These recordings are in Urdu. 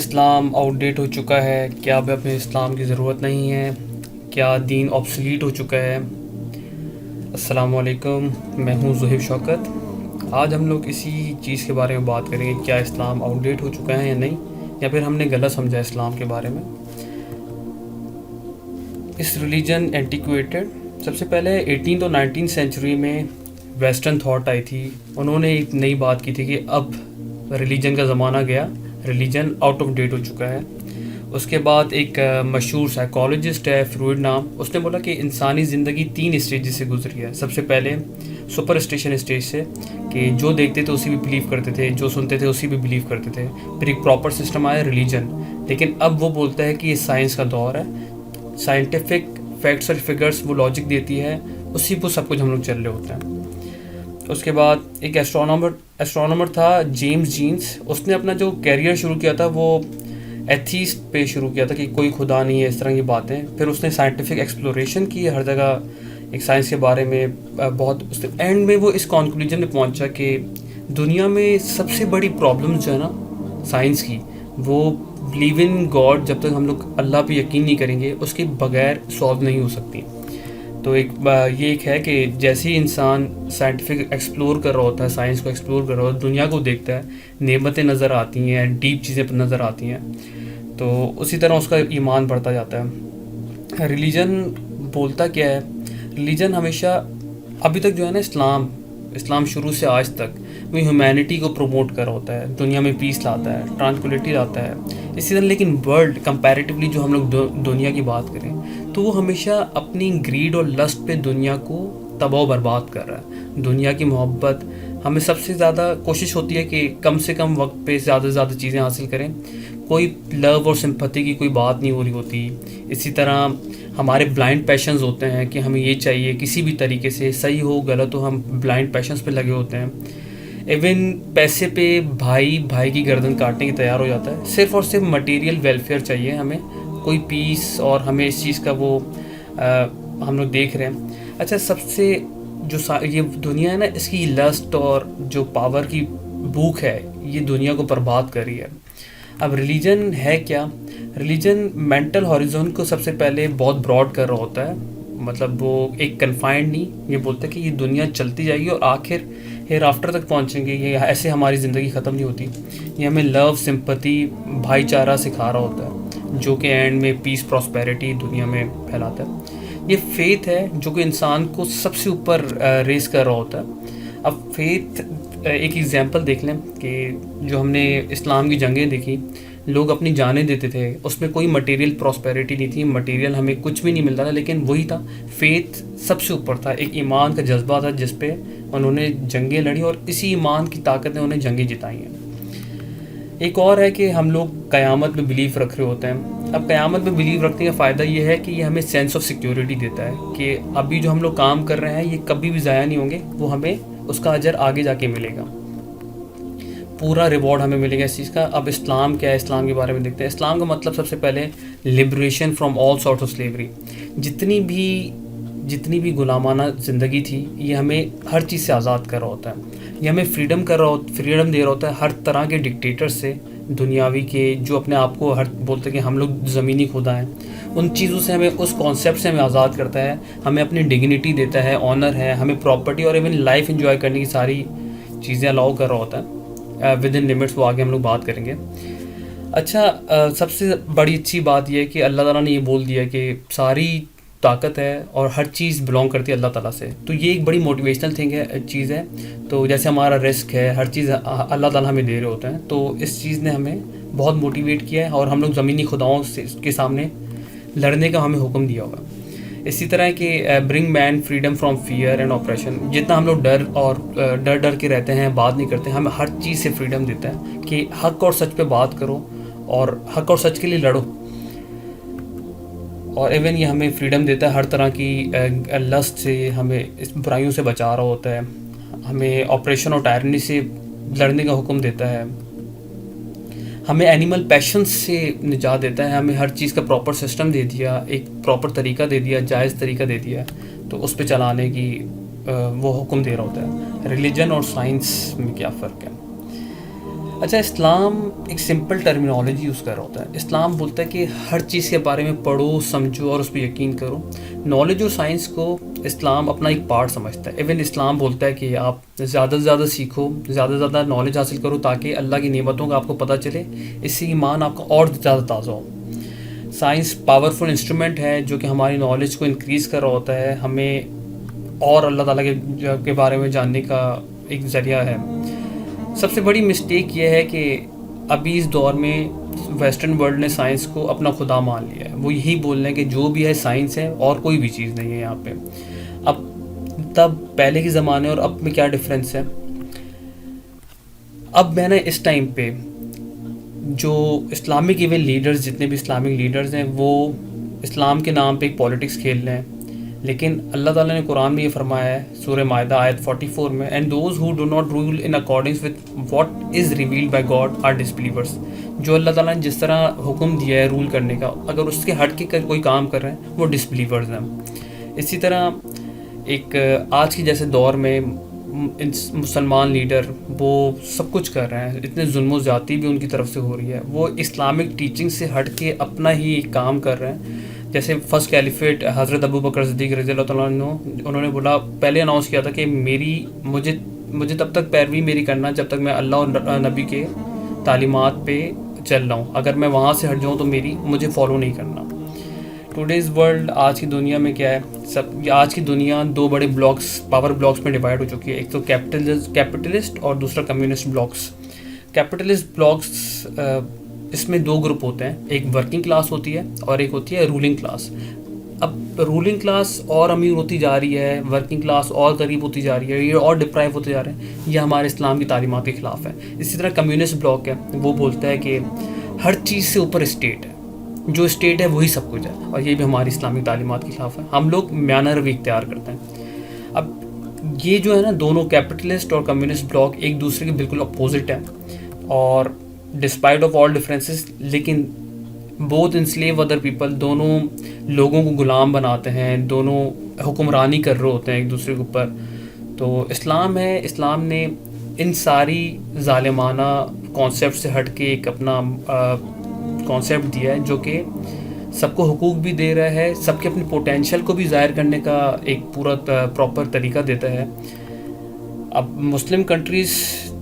اسلام آؤٹ ڈیٹ ہو چکا ہے؟ کیا اب ہمیں اسلام کی ضرورت نہیں ہے؟ کیا دین آبسلیٹ ہو چکا ہے؟ السلام علیکم، میں ہوں ظہیر شوکت۔ آج ہم لوگ اسی چیز کے بارے میں بات کریں گے، کیا اسلام آؤٹ ڈیٹ ہو چکا ہے یا نہیں، یا پھر ہم نے غلط سمجھا اسلام کے بارے میں۔ اس ریلیجن اینٹیکویٹڈ، سب سے پہلے 18 اور 19 سینچری میں ویسٹرن تھاٹ آئی تھی۔ انہوں نے ایک نئی بات کی تھی کہ اب ریلیجن کا زمانہ گیا، ریلیجن آؤٹ آف ڈیٹ ہو چکا ہے۔ اس کے بعد ایک مشہور سائیکالوجسٹ ہے فروئڈ نام، اس نے بولا کہ انسانی زندگی 3 اسٹیجز سے گزری ہے۔ سب سے پہلے سپر اسٹیشن اسٹیج سے، کہ جو دیکھتے تھے اسی بھی بلیو کرتے تھے، جو سنتے تھے اسی بھی بلیو کرتے تھے۔ پھر ایک پراپر سسٹم آیا ریلیجن، لیکن اب وہ بولتا ہے کہ یہ سائنس کا دور ہے، سائنٹیفک فیکٹس اور فگرس وہ لاجک دیتی ہے، اسی پہ سب کچھ ہم لوگ چل رہے ہوتے ہیں۔ اس کے بعد ایک ایسٹرونامر تھا جیمز جینس، اس نے اپنا جو کیریئر شروع کیا تھا وہ ایتھیسٹ پہ شروع کیا تھا کہ کوئی خدا نہیں ہے، اس طرح کی باتیں۔ پھر اس نے سائنٹیفک ایکسپلوریشن کی ہر جگہ، ایک سائنس کے بارے میں بہت، اس اینڈ میں وہ اس کنکلوژن میں پہنچا کہ دنیا میں سب سے بڑی پرابلمس جو ہے نا سائنس کی، وہ بلیو ان گاڈ، جب تک ہم لوگ اللہ پہ یقین نہیں کریں گے اس کے بغیر سالو نہیں ہو سکتی۔ تو یہ ایک ہے کہ جیسے ہی انسان سائنٹیفک ایکسپلور کر رہا ہوتا ہے، سائنس کو ایکسپلور کر رہا ہوتا ہے، دنیا کو دیکھتا ہے، نعمتیں نظر آتی ہیں، ڈیپ چیزیں نظر آتی ہیں، تو اسی طرح اس کا ایمان بڑھتا جاتا ہے۔ ریلیجن بولتا کیا ہے؟ ریلیجن ہمیشہ ابھی تک جو ہے نا اسلام شروع سے آج تک وہ ہیومینٹی کو پروموٹ کر رہا ہوتا ہے، دنیا میں پیس لاتا ہے، ٹرانکولیٹی لاتا ہے اسی طرح۔ لیکن ورلڈ کمپیریٹیولی جو ہم لوگ دنیا کی بات کریں تو وہ ہمیشہ اپنی گریڈ اور لسٹ پہ دنیا کو تباہ و برباد کر رہا ہے۔ دنیا کی محبت، ہمیں سب سے زیادہ کوشش ہوتی ہے کہ کم سے کم وقت پہ زیادہ سے زیادہ چیزیں حاصل کریں، کوئی لو اور سمپتھی کی کوئی بات نہیں ہو رہی ہوتی۔ اسی طرح ہمارے بلائنڈ پیشنز ہوتے ہیں کہ ہمیں یہ چاہیے کسی بھی طریقے سے، صحیح ہو غلط ہو، ہم بلائنڈ پیشنز پہ لگے ہوتے ہیں۔ ایون پیسے پہ بھائی کی گردن کاٹنے کی تیار ہو جاتا ہے، صرف اور صرف مٹیریل ویلفیئر چاہیے ہمیں، کوئی پیس، اور ہمیں اس چیز کا وہ ہم لوگ دیکھ رہے ہیں۔ اچھا، سب سے جو یہ دنیا ہے نا، اس کی لسٹ اور جو پاور کی بھوک ہے، یہ دنیا کو برباد کر رہی ہے۔ اب ریلیجن ہے کیا؟ ریلیجن مینٹل ہاریزن کو سب سے پہلے بہت براڈ کر رہا ہوتا ہے، مطلب وہ ایک کنفائنڈ نہیں، یہ بولتا ہے کہ یہ دنیا چلتی جائے گی اور آخر ہیر آفٹر تک پہنچیں گے، یہ ایسے ہماری زندگی ختم نہیں ہوتی۔ یہ ہمیں لو، سمپتی، بھائی چارہ سکھا رہا ہوتا ہے، جو کہ اینڈ میں پیس، پراسپیرٹی دنیا میں پھیلاتا ہے۔ یہ فیتھ ہے جو کہ انسان کو سب سے اوپر ریز کر رہا ہوتا ہے۔ اب فیتھ، ایک ایگزامپل دیکھ لیں کہ جو ہم نے اسلام کی جنگیں دیکھی، لوگ اپنی جانیں دیتے تھے، اس میں کوئی مٹیریل پراسپیرٹی نہیں تھی، مٹیریل ہمیں کچھ بھی نہیں ملتا تھا، لیکن وہی تھا فیتھ سب سے اوپر تھا، ایک ایمان کا جذبہ تھا جس پہ انہوں نے جنگیں لڑی، اور اسی ایمان کی طاقت نے انہیں جنگیں جتائی ہیں۔ ایک اور ہے کہ ہم لوگ قیامت میں بلیف رکھ رہے ہوتے ہیں۔ اب قیامت میں بلیف رکھنے کا فائدہ یہ ہے کہ یہ ہمیں سینس آف سیکیورٹی دیتا ہے کہ ابھی جو ہم لوگ کام کر رہے ہیں یہ کبھی بھی ضائع نہیں ہوں گے، وہ ہمیں اس کا اجر آگے جا کے ملے گا، پورا ریوارڈ ہمیں ملے گا اس چیز کا۔ اب اسلام کیا ہے؟ اسلام کے بارے میں دیکھتے ہیں۔ اسلام کا مطلب سب سے پہلے liberation from all sort of slavery, جتنی بھی غلامانہ زندگی تھی، یہ ہمیں ہر چیز سے آزاد کر رہا ہوتا ہے، یہ ہمیں فریڈم دے رہا ہوتا ہے ہر طرح کے ڈکٹیٹر سے، دنیاوی کے، جو اپنے آپ کو بولتے ہیں کہ ہم لوگ زمینی خدا ہیں، ان چیزوں سے ہمیں، اس کانسیپٹ سے ہمیں آزاد کرتا ہے، ہمیں اپنی ڈگنیٹی دیتا ہے، آنر ہے، ہمیں پراپرٹی اور ایون لائف انجوائے کرنے کی ساری چیزیں الاؤ کر رہا ہوتا ہے ود ان لمٹس، وہ آگے ہم لوگ بات کریں گے۔ اچھا، سب سے بڑی اچھی بات یہ ہے کہ اللہ تعالیٰ نے یہ بول دیا کہ ساری طاقت ہے اور ہر چیز بلانگ کرتی ہے اللہ تعالیٰ سے، تو یہ ایک بڑی موٹیویشنل چیز ہے۔ تو جیسے ہمارا رزق ہے، ہر چیز اللہ تعالیٰ ہمیں دے رہے ہوتے ہیں، تو اس چیز نے ہمیں بہت موٹیویٹ کیا ہے، اور ہم لوگ زمینی خداؤں کے سامنے لڑنے کا ہمیں حکم دیا ہوگا۔ اسی طرح کہ bring man freedom from fear and oppression, جتنا ہم لوگ ڈر کے رہتے ہیں، بات نہیں کرتے، ہمیں ہر چیز سے فریڈم دیتا ہے کہ حق اور سچ پہ بات کرو اور حق اور سچ کے لیے لڑو، اور ایون یہ ہمیں فریڈم دیتا ہے ہر طرح کی لسٹ سے، ہمیں اس برائیوں سے بچا رہا ہوتا ہے، ہمیں آپریشن اور ٹائرنی سے لڑنے کا حکم دیتا ہے، ہمیں اینیمل پیشنس سے نجات دیتا ہے، ہمیں ہر چیز کا پراپر سسٹم دے دیا، ایک پراپر طریقہ دے دیا، جائز طریقہ دے دیا، تو اس پہ چلانے کی وہ حکم دے رہا ہوتا ہے۔ ریلیجن اور سائنس میں کیا فرق ہے؟ اچھا، اسلام ایک سمپل ٹرمینالوجی یوز کر رہا ہوتا ہے. اسلام بولتا ہے کہ ہر چیز کے بارے میں پڑھو، سمجھو اور اس پہ یقین کرو. نالج اور سائنس کو اسلام اپنا ایک پارٹ سمجھتا ہے. ایون اسلام بولتا ہے کہ آپ زیادہ سے زیادہ سیکھو، زیادہ سے زیادہ نالج حاصل کرو تاکہ اللہ کی نعمتوں کا آپ کو پتہ چلے، اس سے ایمان آپ کا اور زیادہ تازہ ہو. سائنس پاورفل انسٹرومنٹ ہے جو کہ ہماری نالج کو انکریز کر رہا ہوتا ہے، ہمیں اور اللہ تعالیٰ کے بارے میں جاننے کا ایک ذریعہ ہے. سب سے بڑی مسٹیک یہ ہے کہ ابھی اس دور میں ویسٹرن ورلڈ نے سائنس کو اپنا خدا مان لیا ہے. وہ یہی بول رہے ہیں کہ جو بھی ہے سائنس ہے اور کوئی بھی چیز نہیں ہے یہاں پہ. اب تب پہلے کے زمانے اور اب میں کیا ڈفرینس ہے؟ اب میں نے اس ٹائم پہ جو اسلامک ایون لیڈرز، جتنے بھی اسلامک لیڈرز ہیں، وہ اسلام کے نام پہ ایک پولیٹکس کھیل رہے ہیں. لیکن اللہ تعالیٰ نے قرآن میں یہ فرمایا ہے سورہ مائدہ آیت 44 میں، and those who do not rule in accordance with what is revealed by God are disbelievers. جو اللہ تعالیٰ نے جس طرح حکم دیا ہے رول کرنے کا، اگر اس کے ہٹ کے کوئی کام کر رہے ہیں وہ ڈسبلیورز ہیں. اسی طرح ایک آج کے جیسے دور میں مسلمان لیڈر وہ سب کچھ کر رہے ہیں، اتنے ظلم و زیادتی بھی ان کی طرف سے ہو رہی ہے، وہ اسلامک ٹیچنگ سے ہٹ کے اپنا ہی کام کر رہے ہیں. جیسے فرسٹ کیلیفیٹ حضرت ابو بکر صدیق رضی اللہ تعالیٰ عنہ، انہوں نے بولا، پہلے اناؤنس کیا تھا کہ مجھے تب تک پیروی میری کرنا جب تک میں اللہ اور نبی کے تعلیمات پہ چل رہا ہوں، اگر میں وہاں سے ہٹ جاؤں تو مجھے فالو نہیں کرنا. ٹوڈیز ورلڈ، آج کی دنیا میں کیا ہے، آج کی دنیا دو بڑے بلاکس، پاور بلاکس میں ڈیوائڈ ہو چکی ہے. ایک تو کیپٹلسٹ اور دوسرا کمیونسٹ بلاکس. کیپٹلسٹ بلاکس اس میں دو گروپ ہوتے ہیں، ایک ورکنگ کلاس ہوتی ہے اور ایک ہوتی ہے رولنگ کلاس. اب رولنگ کلاس اور امیر ہوتی جا رہی ہے، ورکنگ کلاس اور غریب ہوتی جا رہی ہے، یہ اور ڈپرائیو ہوتے جا رہے ہیں. یہ ہمارے اسلام کی تعلیمات کے خلاف ہے. اسی طرح کمیونسٹ بلاک ہے، وہ بولتا ہے کہ ہر چیز سے اوپر اسٹیٹ ہے، جو اسٹیٹ ہے وہی سب کچھ ہے، اور یہ بھی ہماری اسلامی تعلیمات کے خلاف ہے. ہم لوگ میانہ روی اختیار کرتے ہیں. اب یہ جو ہے نا، دونوں کیپٹلسٹ اور کمیونسٹ بلاک ایک دوسرے کے بالکل اپوزٹ ہیں، اور ڈسپائٹ آف آل ڈفرینسز، لیکن بوتھ انسلیو ادر پیپل، دونوں لوگوں کو غلام بناتے ہیں، دونوں حکمرانی کر رہے ہوتے ہیں ایک دوسرے کے اوپر. تو اسلام ہے، اسلام نے ان ساری ظالمانہ کانسیپٹ سے ہٹ کے ایک اپنا کانسیپٹ دیا ہے جو کہ سب کو حقوق بھی دے رہا ہے، سب کے اپنی پوٹینشیل کو بھی ظاہر کرنے کا ایک پورا پراپر طریقہ دیتا ہے. اب مسلم کنٹریز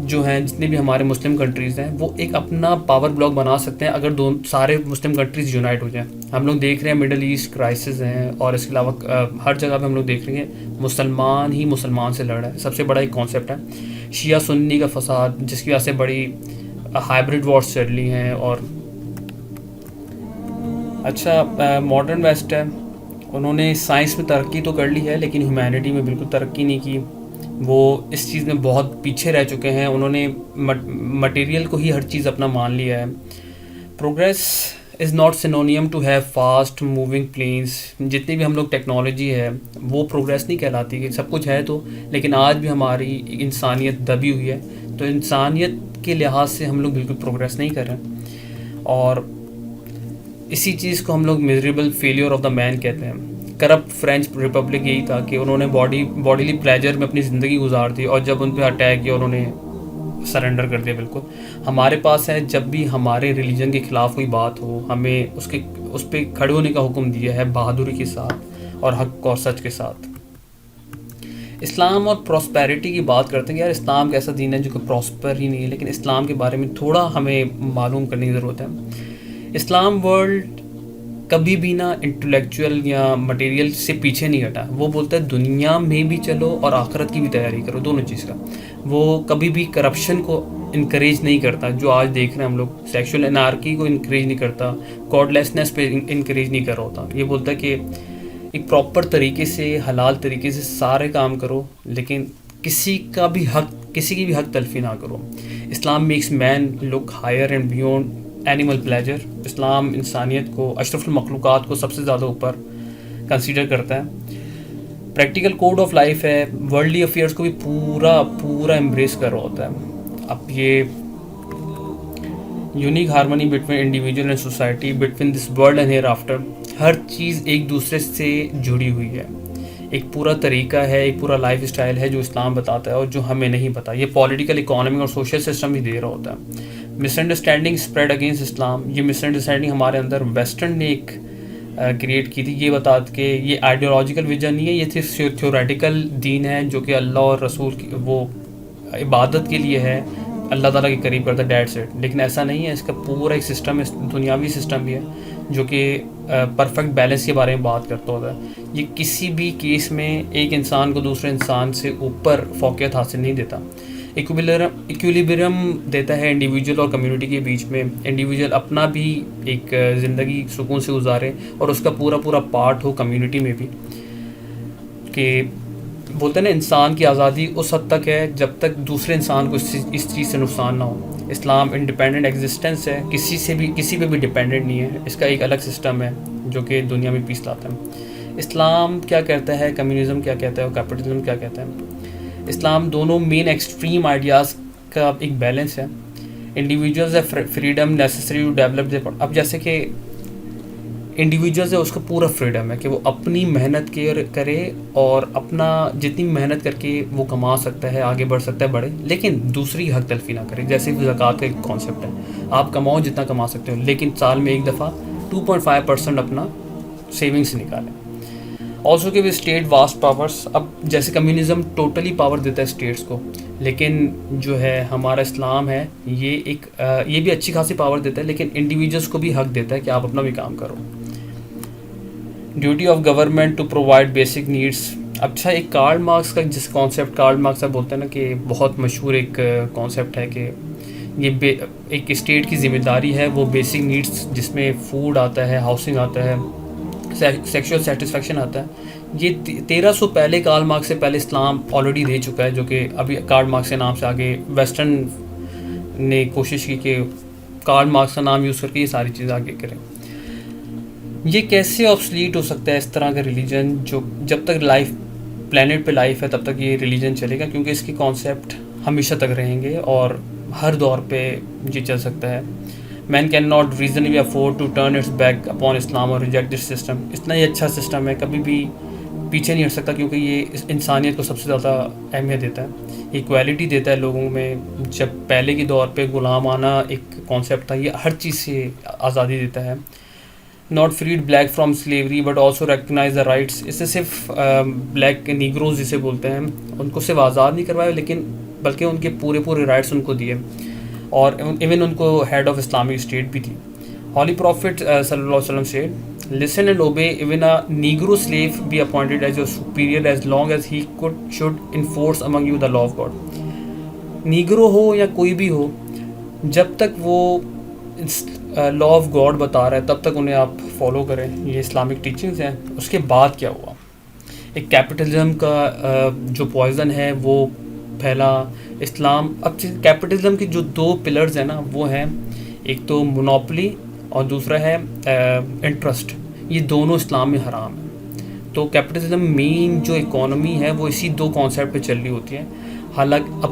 جو ہیں، جتنے بھی ہمارے مسلم کنٹریز ہیں، وہ ایک اپنا پاور بلاک بنا سکتے ہیں اگر سارے مسلم کنٹریز یونائٹ ہو جائیں. ہم لوگ دیکھ رہے ہیں مڈل ایسٹ کرائسس ہیں، اور اس کے علاوہ ہر جگہ پہ ہم لوگ دیکھ رہے ہیں مسلمان ہی مسلمان سے لڑ رہا ہے. سب سے بڑا ایک کانسیپٹ ہے شیعہ سنی کا فساد، جس کی وجہ سے بڑی ہائبرڈ وارز چل رہی ہیں. اور اچھا، ماڈرن ویسٹ ہے، انہوں نے سائنس میں ترقی تو کر لی ہے لیکن ہیومینٹی میں بالکل ترقی نہیں کی. وہ اس چیز میں بہت پیچھے رہ چکے ہیں، انہوں نے مٹیریل کو ہی ہر چیز اپنا مان لیا ہے. Progress is not synonym to have fast moving planes. جتنی بھی ہم لوگ ٹیکنالوجی ہے وہ پروگریس نہیں کہلاتی، کہ سب کچھ ہے تو، لیکن آج بھی ہماری انسانیت دبی ہوئی ہے. تو انسانیت کے لحاظ سے ہم لوگ بالکل پروگریس نہیں کر رہے ہیں، اور اسی چیز کو ہم لوگ میزریبل فیلیور آف دا مین کہتے ہیں. کرپٹ فرینچ ریپبلک یہی تھا کہ انہوں نے باڈیلی پلیجر میں اپنی زندگی گزار دی، اور جب ان پہ اٹیک کیا انہوں نے سرنڈر کر دیا. بالکل ہمارے پاس ہے، جب بھی ہمارے ریلیجن کے خلاف کوئی بات ہو، ہمیں اس پہ کھڑے ہونے کا حکم دیا ہے بہادری کے ساتھ اور حق اور سچ کے ساتھ. اسلام اور پراسپیرٹی کی بات کرتے ہیں کہ یار اسلام کا ایسا دین ہے جو کہ پراسپر ہی نہیں ہے، لیکن اسلام کے بارے میں تھوڑا ہمیں معلوم کرنے کی ضرورت ہے. اسلام ورلڈ کبھی بھی نہ انٹلیکچوئل یا مٹیریل سے پیچھے نہیں ہٹا. وہ بولتا ہے دنیا میں بھی چلو اور آخرت کی بھی تیاری کرو، دونوں چیز کا. وہ کبھی بھی کرپشن کو انکریج نہیں کرتا، جو آج دیکھ رہے ہیں ہم لوگ، سیکشول انارکی کو انکریج نہیں کرتا، گاڈ لیسنس پہ انکریج نہیں کر رہا ہوتا. یہ بولتا ہے کہ ایک پراپر طریقے سے، حلال طریقے سے سارے کام کرو، لیکن کسی کی بھی حق تلفی نہ کرو. Islam makes man look higher and beyond animal pleasure. اسلام انسانیت کو، اشرف المخلوقات کو سب سے زیادہ اوپر کنسیڈر کرتا ہے. پریکٹیکل کوڈ آف لائف ہے، ورلڈلی افیئرس کو بھی پورا امبریس کر رہا ہوتا ہے. اب یہ unique harmony between individual and society, between this world and hereafter. ہر چیز ایک دوسرے سے جڑی ہوئی ہے. ایک پورا طریقہ ہے، ایک پورا لائف اسٹائل ہے جو اسلام بتاتا ہے اور جو ہمیں نہیں پتہ. یہ پولیٹیکل، اکانومک اور سوشل سسٹم ہی دے رہا ہوتا ہے. مس انڈرسٹینڈنگ اسپریڈ اگینسٹ اسلام. یہ مس انڈرسٹینڈنگ ہمارے اندر ویسٹرن نے ایک کریٹ کی تھی، یہ بتا کہ یہ آئیڈیالوجیکل وجہ نہیں ہے، یہ صرف تھیوریٹیکل دین ہے جو کہ اللہ اور رسول کی وہ عبادت کے لیے ہے، اللہ تعالیٰ کے قریب کرتا ہے، ڈیٹ سیٹ. لیکن ایسا نہیں ہے، اس کا پورا ایک سسٹم ہے، دنیاوی سسٹم بھی ہے جو کہ پرفیکٹ بیلنس کے بارے میں بات کرتا ہوتا ہے. یہ کسی بھی کیس میں ایک انسان کو دوسرے انسان سے اوپر فوقیت حاصل نہیں دیتا. ایکویلیبرم دیتا ہے انڈیویجول اور کمیونٹی کے بیچ میں. انڈیویجول اپنا بھی ایک زندگی سکون سے گزارے اور اس کا پورا پارٹ ہو کمیونٹی میں بھی. کہ بولتے ہیں نا، انسان کی آزادی اس حد تک ہے جب تک دوسرے انسان کو اس چیز سے نقصان نہ ہو. اسلام انڈیپینڈنٹ ایگزسٹنس ہے، کسی پہ بھی ڈیپینڈنٹ نہیں ہے. اس کا ایک الگ سسٹم ہے جو کہ دنیا میں پیس لاتا ہے. اسلام کیا کہتا ہے، کمیونزم کیا کہتا ہے اور کیپٹلزم کیا کہتا ہے. اسلام دونوں مین ایکسٹریم آئیڈیاز کا ایک بیلنس ہے. انڈیویجولز ہے فریڈم نیسسری ٹو ڈیولپ. اب جیسے کہ انڈیویجولز ہے، اس کا پورا فریڈم ہے کہ وہ اپنی محنت کرے اور اپنا جتنی محنت کر کے وہ کما سکتا ہے، آگے بڑھ سکتا ہے، بڑھے، لیکن دوسری حق تلفی نہ کرے. جیسے کہ زکوٰۃ کا ایک کانسیپٹ ہے، آپ کماؤ جتنا کما سکتے ہو، لیکن سال میں ایک دفعہ 2.5% اپنا سیونگ سے نکالیں. آلسو کہ اسٹیٹ واسٹ پاورس. اب جیسے کمیونزم ٹوٹلی پاور دیتا ہے اسٹیٹس کو، لیکن جو ہے ہمارا اسلام ہے یہ بھی اچھی خاصی پاور دیتا ہے، لیکن انڈیویجولس کو بھی حق دیتا ہے کہ آپ اپنا بھی کام کرو. Duty of government to provide basic needs. اچھا، ایک کارل مارکس کا جس کانسیپٹ کارل مارکس صاحب بولتے ہیں نا کہ بہت مشہور ایک کانسیپٹ ہے کہ یہ ایک اسٹیٹ کی ذمہ داری ہے وہ بیسک نیڈس جس میں فوڈ آتا ہے، ہاؤسنگ آتا ہے، سیکشول سیٹسفیکشن آتا ہے. یہ 1300 پہلے کارل مارکس سے پہلے اسلام آلریڈی دے چکا ہے، جو کہ ابھی کارل مارکس کے نام سے آگے ویسٹرن نے کوشش کی کہ کارل مارکس کا نام یوز کر کے یہ ساری چیزیں آگے کریں. یہ کیسے آبسلیٹ ہو سکتا ہے اس طرح کا ریلیجن جو جب تک پلانٹ پہ لائف ہے تب تک یہ ریلیجن چلے گا، کیونکہ اس کے کانسیپٹ ہمیشہ تک رہیں گے اور ہر دور پہ یہ چل سکتا ہے. Man can not reasonably afford to turn its back upon Islam اور ریجیکٹ دس سسٹم. اتنا ہی اچھا سسٹم ہے، کبھی بھی پیچھے نہیں ہٹ سکتا، کیونکہ یہ انسانیت کو سب سے زیادہ اہمیت دیتا ہے، ایکویلٹی دیتا ہے لوگوں میں. جب پہلے کے دور پہ غلام آنا ایک کانسیپٹ تھا، یہ ہر چیز سے آزادی دیتا ہے. Not freed black from slavery but also recognize the rights. اس سے صرف بلیک نیگروز جسے بولتے ہیں ان کو صرف آزاد نہیں کروایا، لیکن بلکہ ان کے پورے رائٹس ان کو دیے، اور ایون ان کو ہیڈ آف اسلامک اسٹیٹ بھی تھی. ہولی پروفٹ صلی اللہ علیہ وسلم سے listen and obey, even a negro slave be appointed as your superior as long as he should enforce among you the law of God. Negro ہو یا کوئی بھی ہو، جب تک وہ لا آف گاڈ بتا رہا ہے تب تک انہیں آپ فالو کریں. یہ اسلامک ٹیچنگز ہیں. اس کے بعد کیا ہوا؟ ایک کیپٹلزم کا جو پوائزن ہے وہ پھیلا. اسلام اب کیپٹلزم کے جو 2 پلرز ہیں نا، وہ ہیں ایک تو مونوپلی اور دوسرا ہے انٹرسٹ. یہ دونوں اسلام میں حرام ہیں. تو کیپٹلزم مین جو اکانومی ہے وہ اسی 2 کانسیپٹ پہ چل رہی ہوتی ہے. حالانکہ اب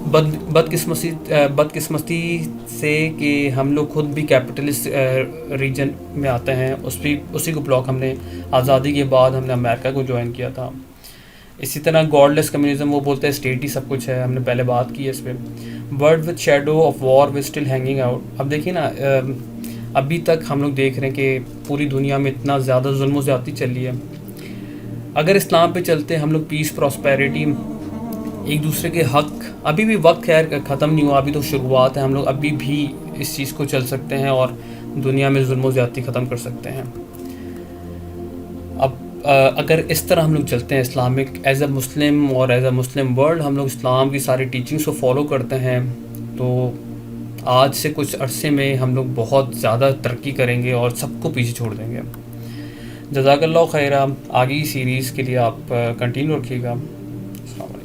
بدقسمتی سے کہ ہم لوگ خود بھی کیپٹلسٹ ریجن میں آتے ہیں. اسی کو بلاک ہم نے آزادی کے بعد ہم نے امریکہ کو جوائن کیا تھا. اسی طرح گاڈ لیس کمیونزم، وہ بولتے ہیں اسٹیٹ ہی سب کچھ ہے. ہم نے پہلے بات کی ہے اس پہ. World with shadow of war was still hanging out. اب دیکھیے نا، ابھی تک ہم لوگ دیکھ رہے ہیں کہ پوری دنیا میں اتنا زیادہ ظلم و زیادتی چل رہی ہے. اگر اسلام پہ چلتے ہم لوگ پیس، پراسپیرٹی، ایک دوسرے کے حق، ابھی بھی وقت خیر ختم نہیں ہوا، ابھی تو شروعات ہے. ہم لوگ ابھی بھی اس چیز کو چل سکتے ہیں اور دنیا میں ظلم و زیادتی ختم کر سکتے ہیں. اب اگر اس طرح ہم لوگ چلتے ہیں اسلامک ایز اے مسلم اور ایز اے مسلم ورلڈ، ہم لوگ اسلام کی ساری ٹیچنگس کو فالو کرتے ہیں، تو آج سے کچھ عرصے میں ہم لوگ بہت زیادہ ترقی کریں گے اور سب کو پیچھے چھوڑ دیں گے. جزاک اللہ خیرہ. آگے سیریز کے لیے آپ کنٹینیو رکھیے گا. السلام علیکم.